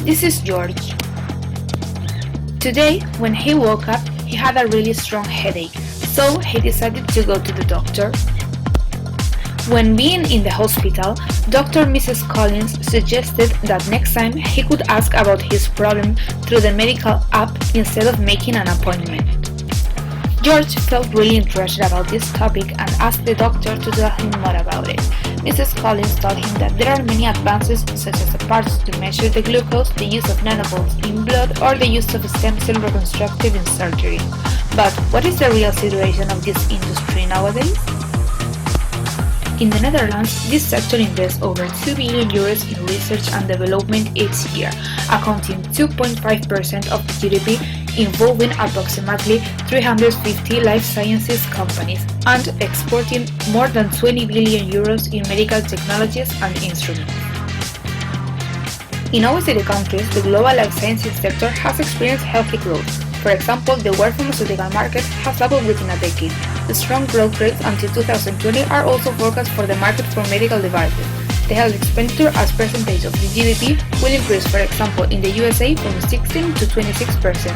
This is George. Today, when he woke up, he had a really strong headache, so he decided to go to the doctor. When being in the hospital, Dr. Mrs. Collins suggested that next time he could ask about his problem through the medical app instead of making an appointment. George felt really interested about this topic and asked the doctor to tell him more about it. Mrs. Collins told him that there are many advances such as the parts to measure the glucose, the use of nanobots in blood, or the use of stem cell reconstructive in surgery. But what is the real situation of this industry nowadays? In the Netherlands, this sector invests over 2 billion euros in research and development each year, accounting 2.5% of the GDP, involving approximately 350 life sciences companies, and exporting more than 20 billion euros in medical technologies and instruments. In OECD countries, the global life sciences sector has experienced healthy growth. For example, the world pharmaceutical market has doubled within a decade. The strong growth rates until 2020 are also forecast for the market for medical devices. The health expenditure as percentage of the GDP will increase, for example, in the USA from 16 to 26%.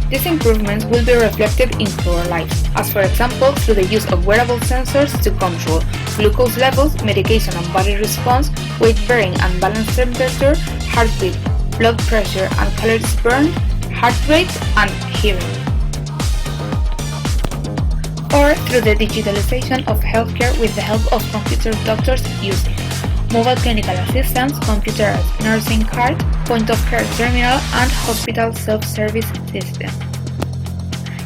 These improvements will be reflected into our lives, as for example through the use of wearable sensors to control glucose levels, medication and body response, weight bearing and balance temperature, heartbeat, blood pressure and calories burned, heart rate, and hearing. Or through the digitalization of healthcare with the help of computer doctors using mobile clinical assistants, computerized nursing card, point-of-care terminal, and hospital self-service system.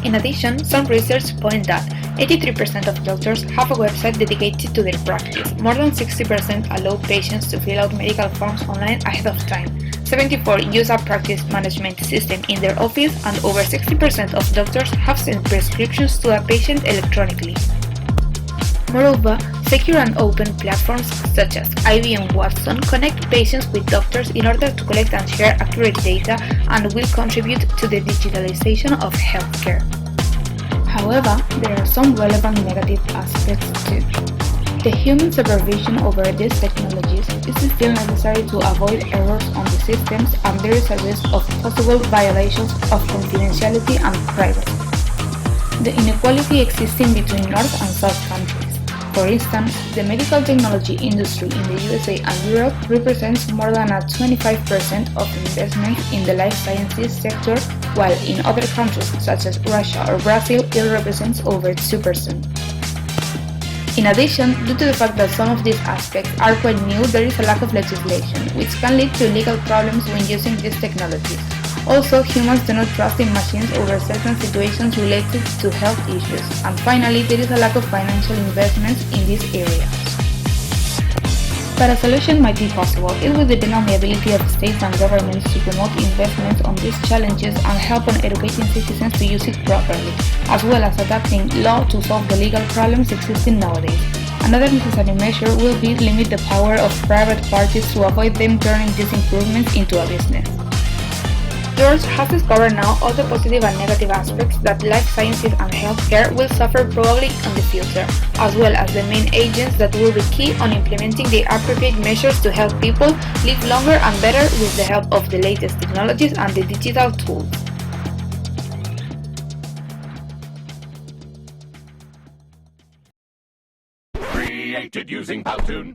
In addition, some research point that 83% of doctors have a website dedicated to their practice, more than 60% allow patients to fill out medical forms online ahead of time, 74 use a practice management system in their office, and over 60% of doctors have sent prescriptions to a patient electronically. Moreover, secure and open platforms such as IBM Watson connect patients with doctors in order to collect and share accurate data and will contribute to the digitalization of healthcare. However, there are some relevant negative aspects too. The human supervision over these technologies is still necessary to avoid errors on the systems, and there is a risk of possible violations of confidentiality and privacy. The inequality existing between North and South countries. For instance, the medical technology industry in the USA and Europe represents more than 25% of investments in the life sciences sector, while in other countries such as Russia or Brazil it represents over 2%. In addition, due to the fact that some of these aspects are quite new, there is a lack of legislation, which can lead to legal problems when using these technologies. Also, humans do not trust in machines over certain situations related to health issues. And finally, there is a lack of financial investments in these areas. But a solution might be possible. It will depend on the ability of states and governments to promote investments on these challenges and help on educating citizens to use it properly, as well as adapting law to solve the legal problems existing nowadays. Another necessary measure will be to limit the power of private parties to avoid them turning these improvements into a business. George has discovered now all the positive and negative aspects that life sciences and healthcare will suffer probably in the future, as well as the main agents that will be key on implementing the appropriate measures to help people live longer and better with the help of the latest technologies and the digital tools. Created using Powtoon.